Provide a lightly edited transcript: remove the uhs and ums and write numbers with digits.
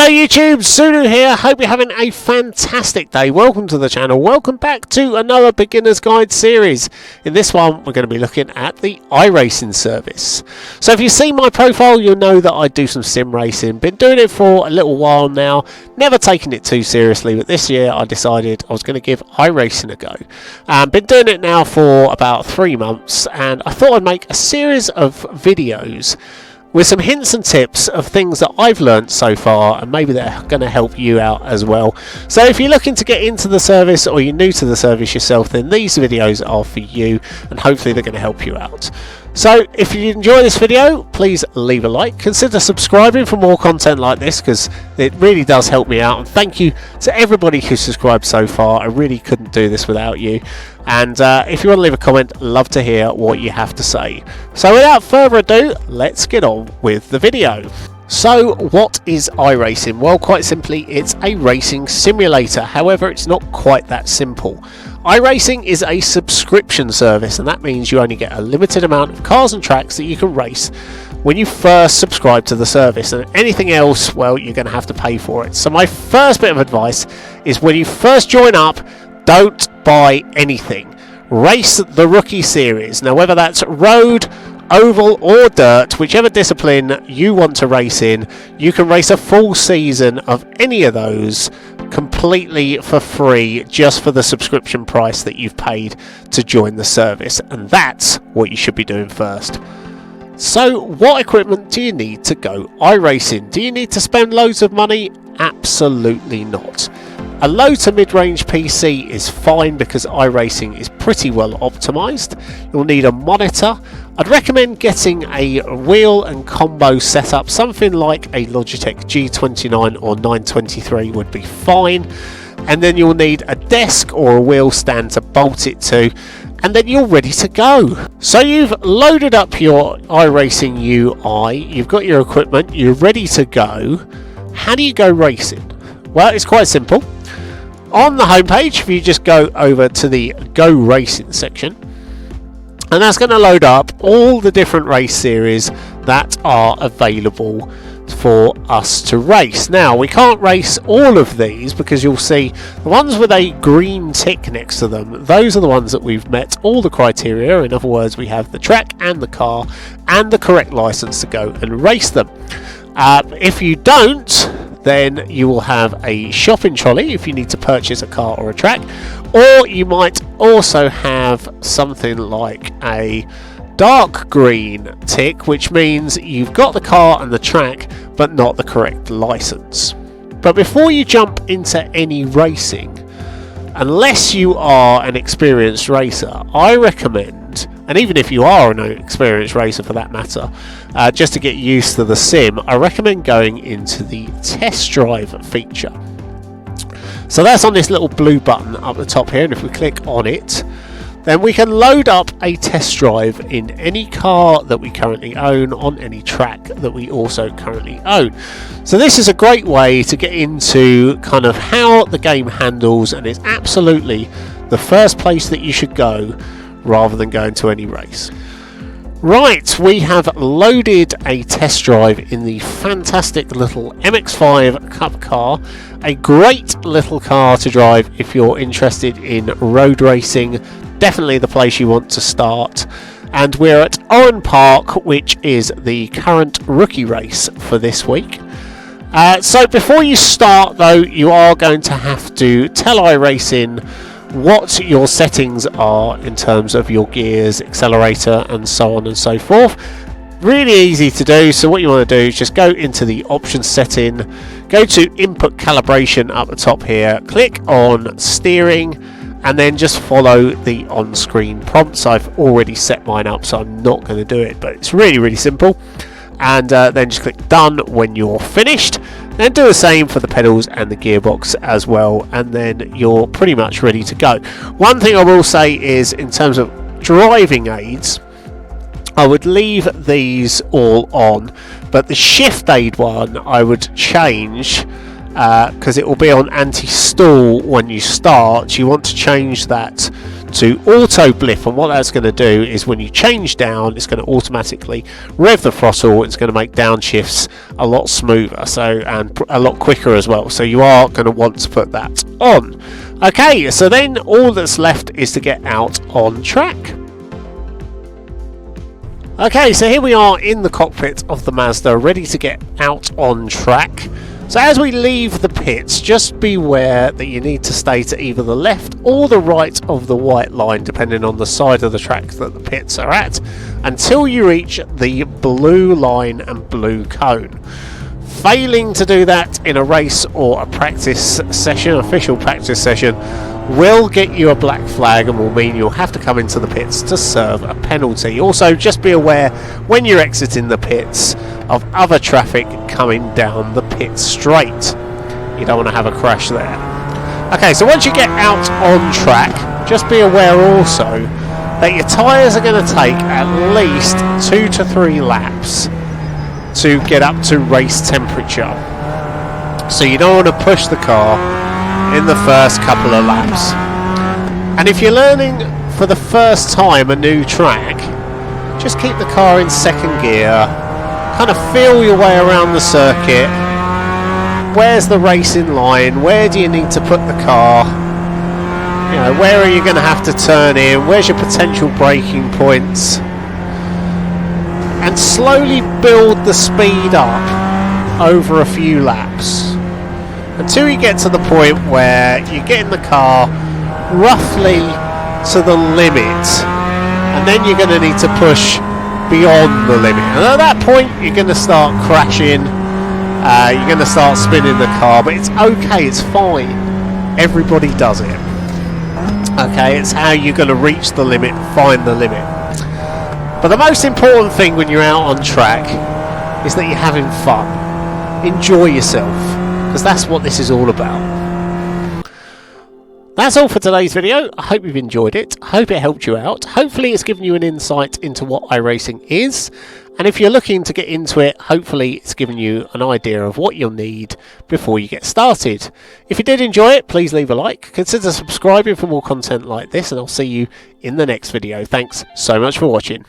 Hello YouTube, Zulu here, hope you're having a fantastic day. Welcome to the channel, welcome back to another beginner's guide series. In this one we're going to be looking at the iRacing service. So if you see my profile you'll know that I do some sim racing, been doing it for a little while now, never taken it too seriously, but this year I decided I was going to give iRacing a go. Been doing it now for about 3 months and I thought I'd make a series of videos with some hints and tips of things that I've learned so far, and maybe they're going to help you out as well. So if you're looking to get into the service or you're new to the service yourself, then these videos are for you and hopefully they're going to help you out. So if you enjoy this video, please leave a like, consider subscribing for more content like this because it really does help me out, and thank you to everybody who's subscribed so far. I really couldn't do this without you. And if you want to leave a comment, love to hear what you have to say. So without further ado, let's get on with the video. So what is iRacing? Well, quite simply, it's a racing simulator. However, it's not quite that simple. iRacing is a subscription service, and that means you only get a limited amount of cars and tracks that you can race when you first subscribe to the service, and anything else, well, you're going to have to pay for it. So my first bit of advice is when you first join up, don't buy anything. Race the rookie series. Now whether that's road, oval or dirt, whichever discipline you want to race in, you can race a full season of any of those completely for free, just for the subscription price that you've paid to join the service, and that's what you should be doing first. So what equipment do you need to go iRacing? Do you need to spend loads of money? Absolutely not. A low to mid-range PC is fine because iRacing is pretty well optimised. You'll need a monitor. I'd recommend getting a wheel and combo setup. Something like a Logitech G29 or 923 would be fine. And then you'll need a desk or a wheel stand to bolt it to, and then you're ready to go. So you've loaded up your iRacing UI, you've got your equipment, you're ready to go. How do you go racing? Well, it's quite simple. On the homepage, if you just go over to the Go Racing section, and that's going to load up all the different race series that are available for us to race. Now, we can't race all of these because you'll see the ones with a green tick next to them, those are the ones that we've met all the criteria. In other words, we have the track and the car and the correct license to go and race them. If you don't, then you will have a shopping trolley if you need to purchase a car or a track, or you might also have something like a dark green tick, which means you've got the car and the track but not the correct license. But before you jump into any racing, unless you are an experienced racer, I recommend, and even if you are an experienced racer for that matter, just to get used to the sim, I recommend going into the test drive feature. So that's on this little blue button up the top here, and if we click on it, then we can load up a test drive in any car that we currently own, on any track that we also currently own. So this is a great way to get into kind of how the game handles, and it's absolutely the first place that you should go rather than going to any race. Right, we have loaded a test drive in the fantastic little MX-5 Cup car. A great little car to drive if you're interested in road racing. Definitely the place you want to start. And we're at Oran Park, which is the current rookie race for this week. So before you start though, you are going to have to tell iRacing what your settings are in terms of your gears, accelerator and so on and so forth. Really easy to do. So what you want to do is just go into the options setting, go to input calibration up the top here, click on steering, and then just follow the on-screen prompts. I've already set mine up, so I'm not going to do it, but it's really simple. And then just click done when you're finished. Then do the same for the pedals and the gearbox as well, and then you're pretty much ready to go. One thing I will say is, in terms of driving aids, I would leave these all on, but the shift aid one I would change because it will be on anti-stall when you start. You want to change that to auto blip, and what that's going to do is when you change down, it's going to automatically rev the throttle. It's going to make downshifts a lot smoother, and a lot quicker as well, so you are going to want to put that on. Okay, so then all that's left is to get out on track. Okay, so here we are in the cockpit of the Mazda, ready to get out on track. So as we leave the pits, just beware that you need to stay to either the left or the right of the white line, depending on the side of the track that the pits are at, until you reach the blue line and blue cone. Failing to do that in a race or a practice session, official practice session, will get you a black flag and will mean you'll have to come into the pits to serve a penalty. Also, just be aware when you're exiting the pits of other traffic coming down the pit straight. You don't want to have a crash there. Okay, so once you get out on track, just be aware also that your tyres are going to take at least 2 to 3 laps to get up to race temperature. So you don't want to push the car in the first couple of laps. And if you're learning for the first time a new track, just keep the car in second gear, kind of feel your way around the circuit. Where's the racing line? Where do you need to put the car? You know, where are you going to have to turn in? Where's your potential braking points? And slowly build the speed up over a few laps until you get to the point where you get in the car roughly to the limit, and then you're going to need to push beyond the limit, and at that point you're going to start crashing, you're going to start spinning the car, but it's okay, it's fine, everybody does it. Okay, it's how you're going to reach the limit, find the limit. But the most important thing when you're out on track is that you're having fun. Enjoy yourself, because that's what this is all about. That's all for today's video. I hope you've enjoyed it. I hope it helped you out. Hopefully it's given you an insight into what iRacing is. And if you're looking to get into it, hopefully it's given you an idea of what you'll need before you get started. If you did enjoy it, please leave a like. Consider subscribing for more content like this, and I'll see you in the next video. Thanks so much for watching.